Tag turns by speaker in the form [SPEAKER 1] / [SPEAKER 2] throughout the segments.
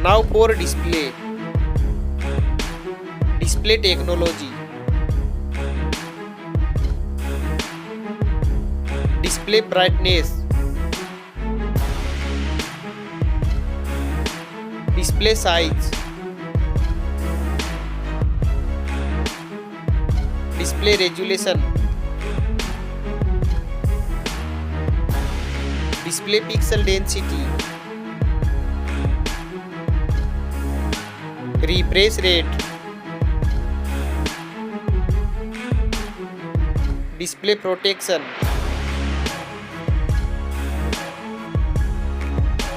[SPEAKER 1] Now for display. Display technology. Display brightness. Display size. Display resolution. Display pixel density. Refresh rate. Display protection.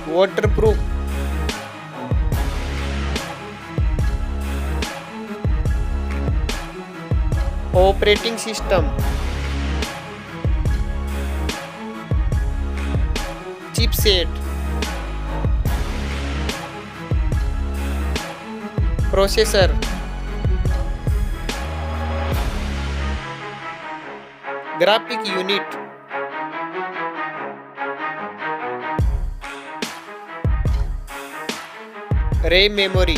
[SPEAKER 1] Waterproof. Operating system. Chipset. Processor. Graphic unit. RAM memory.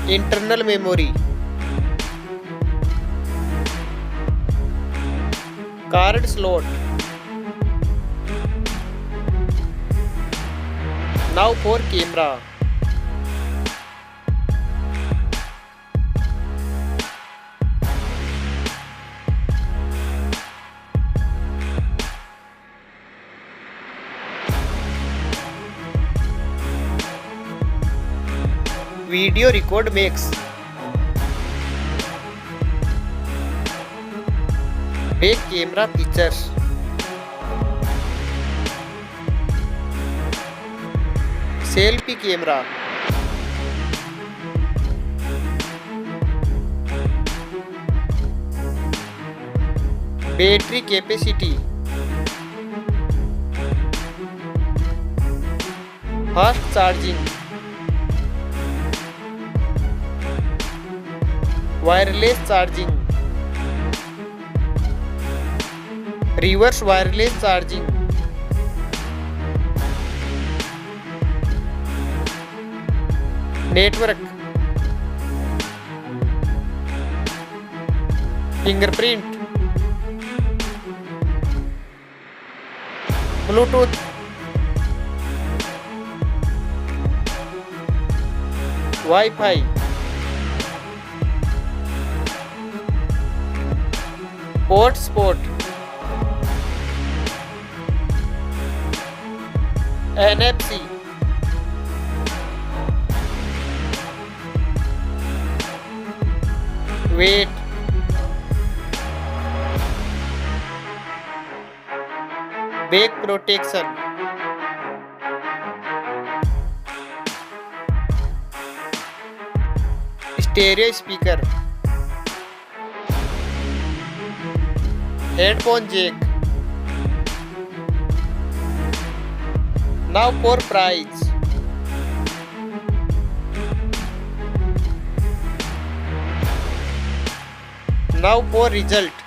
[SPEAKER 1] Internal memory. Card slot. Now for camera. Video record makes. Back camera features. Selfie camera. Battery capacity. Fast charging. Wireless charging. Reverse wireless charging. Network. Fingerprint. Bluetooth. Wi-Fi. Hotspot. NFC. Weight. Back protection. Stereo speaker. Headphone jack. Now for price. Now for result.